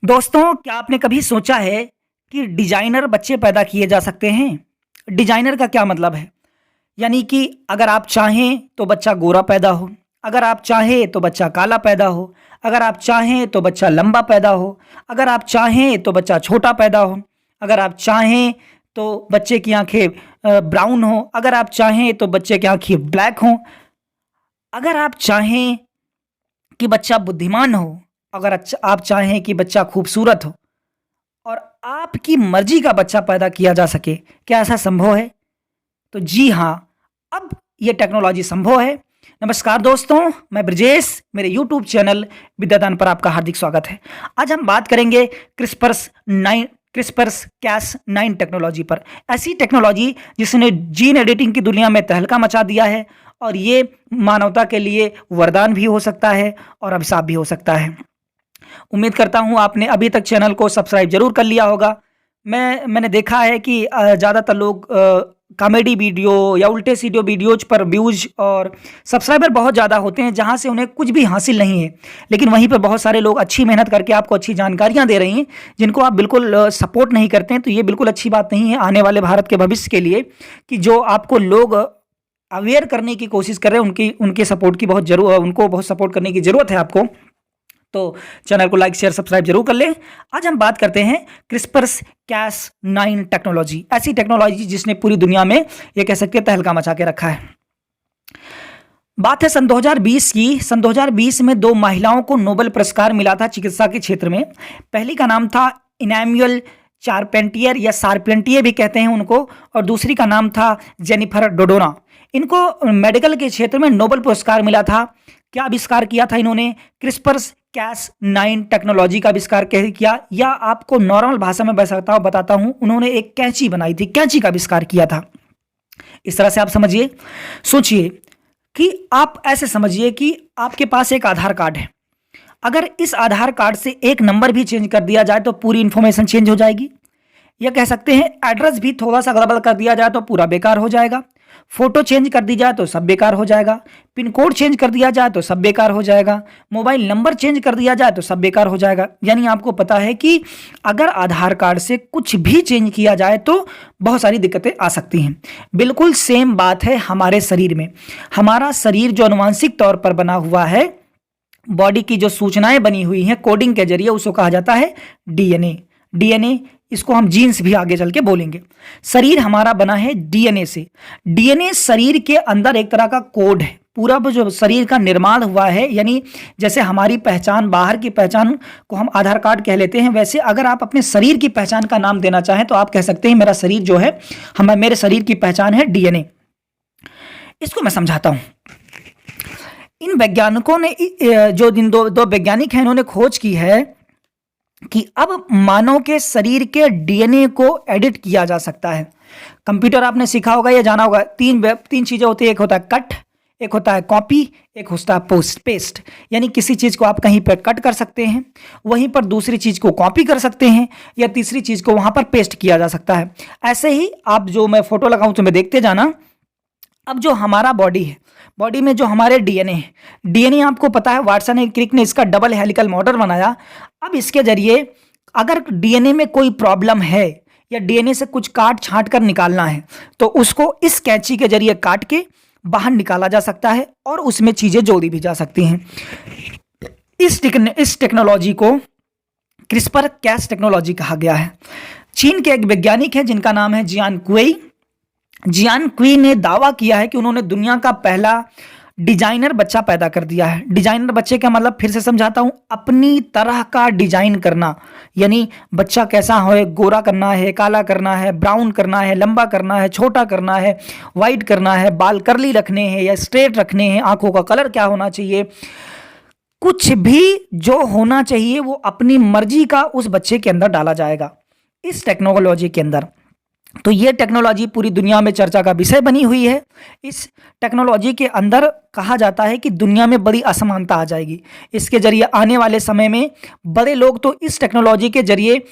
दोस्तों, क्या आपने कभी सोचा है कि डिजाइनर बच्चे पैदा किए जा सकते हैं? डिजाइनर का क्या मतलब है? यानी कि अगर आप चाहें तो बच्चा गोरा पैदा हो, अगर आप चाहें तो बच्चा काला पैदा हो, अगर आप चाहें तो बच्चा लंबा पैदा हो, अगर आप चाहें तो बच्चा छोटा पैदा हो, अगर आप चाहें तो बच्चे की आंखें ब्राउन हो, अगर आप चाहें तो बच्चे की आंखें ब्लैक हों, अगर आप चाहें कि बच्चा बुद्धिमान हो, अगर आप चाहें कि बच्चा खूबसूरत हो और आपकी मर्जी का बच्चा पैदा किया जा सके, क्या ऐसा संभव है? तो जी हाँ, अब ये टेक्नोलॉजी संभव है। नमस्कार दोस्तों, मैं ब्रजेश, मेरे यूट्यूब चैनल विद्यादान पर आपका हार्दिक स्वागत है। आज हम बात करेंगे क्रिस्पर्स कैस 9 टेक्नोलॉजी पर। ऐसी टेक्नोलॉजी जिसने जीन एडिटिंग की दुनिया में तहलका मचा दिया है और ये मानवता के लिए वरदान भी हो सकता है और अभिशाप भी हो सकता है। उम्मीद करता हूँ आपने अभी तक चैनल को सब्सक्राइब जरूर कर लिया होगा। मैंने देखा है कि ज़्यादातर लोग कॉमेडी वीडियो या उल्टे सीधे वीडियोज पर व्यूज और सब्सक्राइबर बहुत ज़्यादा होते हैं, जहाँ से उन्हें कुछ भी हासिल नहीं है। लेकिन वहीं पर बहुत सारे लोग अच्छी मेहनत करके आपको अच्छी जानकारियाँ दे रही हैं, जिनको आप बिल्कुल सपोर्ट नहीं करते हैं। तो ये बिल्कुल अच्छी बात नहीं है आने वाले भारत के भविष्य के लिए, कि जो आपको लोग अवेयर करने की कोशिश कर रहे हैं, उनके सपोर्ट की उनको बहुत सपोर्ट करने की ज़रूरत है आपको। तो चैनल को लाइक शेयर सब्सक्राइब जरूर कर लें। आज हम बात करते हैं क्रिस्पर्स कैस 9 टेक्नोलॉजी, ऐसी टेक्नोलॉजी जिसने पूरी दुनिया में ये कह सकते हैं तहलका मचा के रखा है। बात है सन 2020 की। सन 2020 में 2 महिलाओं को नोबेल पुरस्कार मिला था चिकित्सा के क्षेत्र में। पहली का नाम था इनैमुअल चारपेंटियर या सारपेंटियर भी कहते हैं उनको, और दूसरी का नाम था जेनिफर डोडोना। इनको मेडिकल के क्षेत्र में नोबेल पुरस्कार मिला था। क्या आविष्कार किया था इन्होंने? क्रिस्पर्स कैस 9 टेक्नोलॉजी का आविष्कार किया, या आपको नॉर्मल भाषा में बताता हूं, उन्होंने एक कैंची बनाई थी, कैंची का आविष्कार किया था। इस तरह से आप समझिए, सोचिए कि आप ऐसे समझिए कि आपके पास एक आधार कार्ड है। अगर इस आधार कार्ड से एक नंबर भी चेंज कर दिया जाए तो पूरी इंफॉर्मेशन चेंज हो जाएगी। या कह सकते हैं एड्रेस भी थोड़ा सा गड़बड़ कर दिया जाए तो पूरा बेकार हो जाएगा। फोटो चेंज कर दी जाए तो सब बेकार हो जाएगा। पिन कोड चेंज कर दिया जाए तो सब बेकार हो जाएगा। मोबाइल नंबर चेंज कर दिया जाए तो सब बेकार हो जाएगा। यानी आपको पता है कि अगर आधार कार्ड से कुछ भी चेंज किया जाए तो बहुत सारी दिक्कतें आ सकती हैं। बिल्कुल सेम बात है हमारे शरीर में। हमारा शरीर जो आनुवांशिक तौर पर बना हुआ है, बॉडी की जो सूचनाएं बनी हुई हैं कोडिंग के जरिए, उसको कहा जाता है डीएनए। डीएनए, इसको हम जीन्स भी आगे चल के बोलेंगे। शरीर हमारा बना है डीएनए से। डीएनए शरीर के अंदर एक तरह का कोड है। पूरा जो शरीर का निर्माण हुआ है, यानी जैसे हमारी पहचान, बाहर की पहचान को हम आधार कार्ड कह लेते हैं, वैसे अगर आप अपने शरीर की पहचान का नाम देना चाहें तो आप कह सकते हैं मेरा शरीर जो है, मेरे शरीर की पहचान है डीएनए। इसको मैं समझाता हूं। इन वैज्ञानिकों ने जो इन दो वैज्ञानिक हैं, इन्होंने खोज की है कि अब मानव के शरीर के डीएनए को एडिट किया जा सकता है। कंप्यूटर आपने सीखा होगा या जाना होगा, तीन चीजें होती है। एक होता है कट, एक होता है कॉपी, एक होता है पेस्ट। यानी किसी चीज को आप कहीं पर कट कर सकते हैं, वहीं पर दूसरी चीज को कॉपी कर सकते हैं, या तीसरी चीज को वहां पर पेस्ट किया जा सकता है। ऐसे ही आप जो मैं फोटो लगाऊं तो मैं देखते जाना। अब जो हमारा बॉडी है, बॉडी में जो हमारे डीएनए है, डीएनए आपको पता है वाटसन एंड क्रिक ने इसका डबल हेलिकल मॉडल बनाया। अब इसके जरिए अगर डीएनए में कोई प्रॉब्लम है या डीएनए से कुछ काट छांट कर निकालना है तो उसको इस कैंची के जरिए काट के बाहर निकाला जा सकता है और उसमें चीजें जोड़ी भी जा सकती हैं। इस टेक्नोलॉजी को क्रिस्पर कैस टेक्नोलॉजी कहा गया है। चीन के एक वैज्ञानिक है जिनका नाम है जियान क्वी ने दावा किया है कि उन्होंने दुनिया का पहला डिजाइनर बच्चा पैदा कर दिया है। डिजाइनर बच्चे का मतलब फिर से समझाता हूं, अपनी तरह का डिजाइन करना। यानी बच्चा कैसा हो, गोरा करना है, काला करना है, ब्राउन करना है, लंबा करना है, छोटा करना है, वाइट करना है, बाल कर्ली रखने हैं या स्ट्रेट रखने हैं, आंखों का कलर क्या होना चाहिए, कुछ भी जो होना चाहिए वो अपनी मर्जी का उस बच्चे के अंदर डाला जाएगा इस टेक्नोलॉजी के अंदर। तो ये टेक्नोलॉजी पूरी दुनिया में चर्चा का विषय बनी हुई है। इस टेक्नोलॉजी के अंदर कहा जाता है कि दुनिया में बड़ी असमानता आ जाएगी। इसके जरिए आने वाले समय में बड़े लोग तो इस टेक्नोलॉजी के जरिए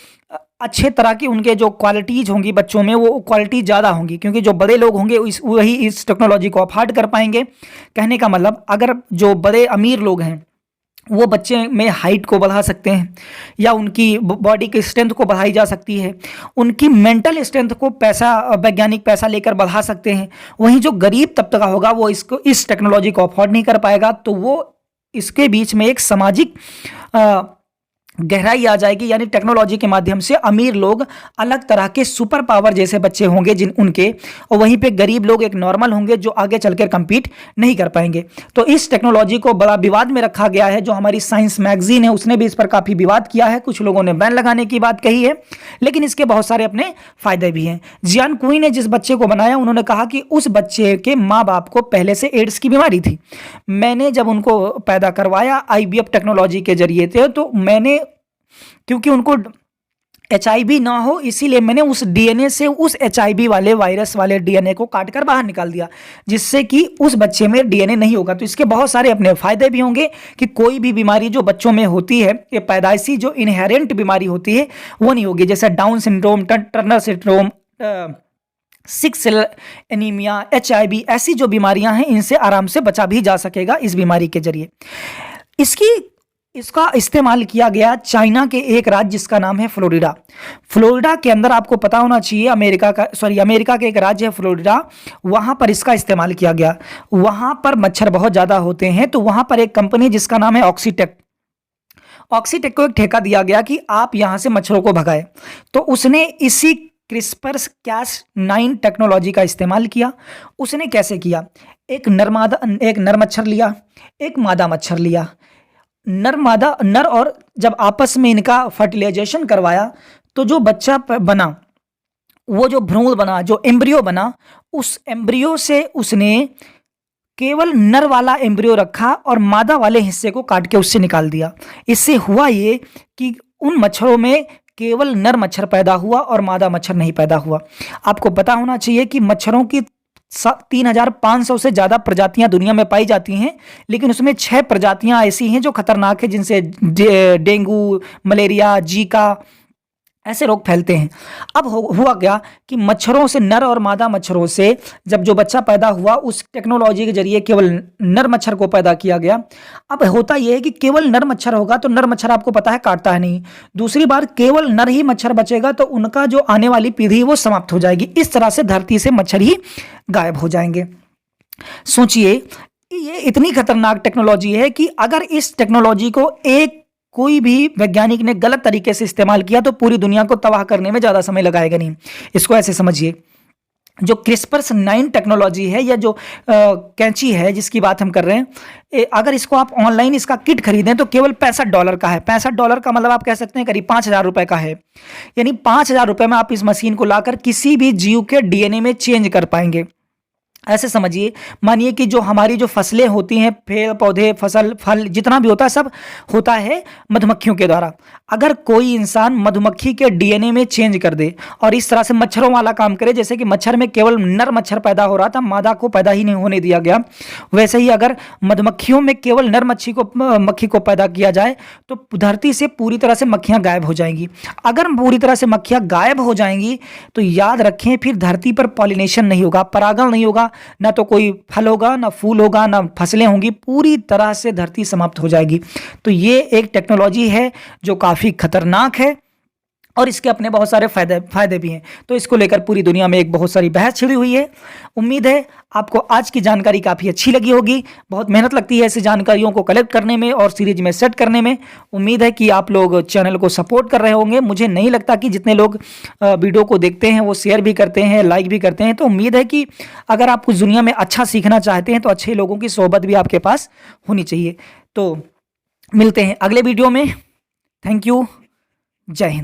अच्छे तरह की उनके जो क्वालिटीज़ होंगी बच्चों में, वो क्वालिटी ज़्यादा होंगी, क्योंकि जो बड़े लोग होंगे वही इस टेक्नोलॉजी को अफोर्ड कर पाएंगे। कहने का मतलब, अगर जो बड़े अमीर लोग हैं वो बच्चे में हाइट को बढ़ा सकते हैं, या उनकी बॉडी की स्ट्रेंथ को बढ़ाई जा सकती है, उनकी मेंटल स्ट्रेंथ को पैसा वैज्ञानिक पैसा लेकर बढ़ा सकते हैं। वहीं जो गरीब तबका होगा वो इसको इस टेक्नोलॉजी को अफोर्ड नहीं कर पाएगा, तो वो इसके बीच में एक सामाजिक गहराई आ जाएगी, यानी टेक्नोलॉजी के माध्यम से अमीर लोग अलग तरह के सुपर पावर जैसे बच्चे होंगे जिन उनके, और वहीं पे गरीब लोग एक नॉर्मल होंगे जो आगे चलकर compete नहीं कर पाएंगे। तो इस टेक्नोलॉजी को बड़ा विवाद में रखा गया है। जो हमारी साइंस मैगजीन है उसने भी इस पर काफ़ी विवाद किया है, कुछ लोगों ने बैन लगाने की बात कही है, लेकिन इसके बहुत सारे अपने फायदे भी हैं। जियान कुई ने जिस बच्चे को बनाया, उन्होंने कहा कि उस बच्चे के माँ बाप को पहले से एड्स की बीमारी थी। मैंने जब उनको पैदा करवाया IVF टेक्नोलॉजी के जरिए थे, तो मैंने, क्योंकि उनको HIV ना हो, इसीलिए मैंने उस DNA से उस HIV वाले वायरस वाले DNA को काट कर बाहर निकाल दिया, जिससे कि उस बच्चे में DNA नहीं होगा। तो इसके बहुत सारे अपने फायदे भी होंगे कि कोई भी बीमारी जो बच्चों में होती है, ये पैदाइशी जो इनहेरेंट बीमारी होती है वो नहीं होगी, जैसे Down syndrome, Turner syndrome, sickle cell anaemia, HIV, ऐसी जो बीमारियां हैं इनसे आराम से बचा भी जा सकेगा इस बीमारी के जरिए। इसका इस्तेमाल किया गया चाइना के एक राज्य जिसका नाम है फ्लोरिडा। फ्लोरिडा के अंदर आपको पता होना चाहिए, अमेरिका के एक राज्य है फ्लोरिडा, वहां पर इसका इस्तेमाल किया गया। वहां पर मच्छर बहुत ज्यादा होते हैं, तो वहां पर एक कंपनी जिसका नाम है ऑक्सीटेक को एक ठेका दिया गया कि आप यहां से मच्छरों को भगाए। तो उसने इसी CRISPR-Cas9 टेक्नोलॉजी का इस्तेमाल किया। उसने कैसे किया? एक नर मच्छर लिया, एक मादा मच्छर लिया। नर और जब आपस में इनका फर्टिलाइजेशन करवाया, तो जो बच्चा बना, वो जो भ्रूण बना, जो एम्ब्रियो बना, उस एम्ब्रियो से उसने केवल नर वाला एम्ब्रियो रखा और मादा वाले हिस्से को काट के उससे निकाल दिया। इससे हुआ ये कि उन मच्छरों में केवल नर मच्छर पैदा हुआ और मादा मच्छर नहीं पैदा हुआ। आपको पता होना चाहिए कि मच्छरों की 3500 से ज़्यादा प्रजातियां दुनिया में पाई जाती हैं, लेकिन उसमें 6 प्रजातियां ऐसी हैं जो खतरनाक है, जिनसे डेंगू, मलेरिया, जीका ऐसे रोग फैलते हैं। अब हुआ क्या कि मच्छरों से, नर और मादा मच्छरों से जब जो बच्चा पैदा हुआ, उस टेक्नोलॉजी के जरिए केवल नर मच्छर को पैदा किया गया। अब होता यह है कि केवल नर मच्छर होगा तो नर मच्छर आपको पता है काटता है नहीं। दूसरी बार केवल नर ही मच्छर बचेगा तो उनका जो आने वाली पीढ़ी वो समाप्त हो जाएगी। इस तरह से धरती से मच्छर ही गायब हो जाएंगे। सोचिए, ये इतनी खतरनाक टेक्नोलॉजी है कि अगर इस टेक्नोलॉजी को कोई भी वैज्ञानिक ने गलत तरीके से इस्तेमाल किया तो पूरी दुनिया को तबाह करने में ज़्यादा समय लगाएगा नहीं। इसको ऐसे समझिए, जो CRISPR-9 टेक्नोलॉजी है या जो कैंची है जिसकी बात हम कर रहे हैं, अगर इसको आप ऑनलाइन इसका किट खरीदें तो केवल $65 का है। $65 का मतलब आप कह सकते हैं करीब 5,000 रुपये का है। यानी 5,000 रुपये में आप इस मशीन को लाकर किसी भी जीव के DNA में चेंज कर पाएंगे। ऐसे समझिए, मानिए कि जो हमारी जो फसलें होती हैं, पेड़ पौधे, फसल, फल, जितना भी होता है सब होता है मधुमक्खियों के द्वारा। अगर कोई इंसान मधुमक्खी के DNA में चेंज कर दे और इस तरह से मच्छरों वाला काम करे, जैसे कि मच्छर में केवल नर मच्छर पैदा हो रहा था, मादा को पैदा ही नहीं होने दिया गया, वैसे ही अगर मधुमक्खियों में केवल नर मक्खी को पैदा किया जाए तो धरती से पूरी तरह से मक्खियां गायब हो जाएंगी। अगर पूरी तरह से मक्खियां गायब हो जाएंगी तो याद रखें, फिर धरती पर पॉलिनेशन नहीं होगा, परागण नहीं होगा, ना तो कोई फल होगा, ना फूल होगा, ना फसलें होंगी, पूरी तरह से धरती समाप्त हो जाएगी। तो ये एक टेक्नोलॉजी है जो काफ़ी खतरनाक है और इसके अपने बहुत सारे फायदे भी हैं। तो इसको लेकर पूरी दुनिया में एक बहुत सारी बहस छिड़ी हुई है। उम्मीद है आपको आज की जानकारी काफ़ी अच्छी लगी होगी। बहुत मेहनत लगती है ऐसी जानकारियों को कलेक्ट करने में और सीरीज में सेट करने में। उम्मीद है कि आप लोग चैनल को सपोर्ट कर रहे होंगे। मुझे नहीं लगता कि जितने लोग वीडियो को देखते हैं वो शेयर भी करते हैं, लाइक भी करते हैं। तो उम्मीद है कि अगर आप कुछ दुनिया में अच्छा सीखना चाहते हैं तो अच्छे लोगों की सोहबत भी आपके पास होनी चाहिए। तो मिलते हैं अगले वीडियो में। Thank you. जय हिंद।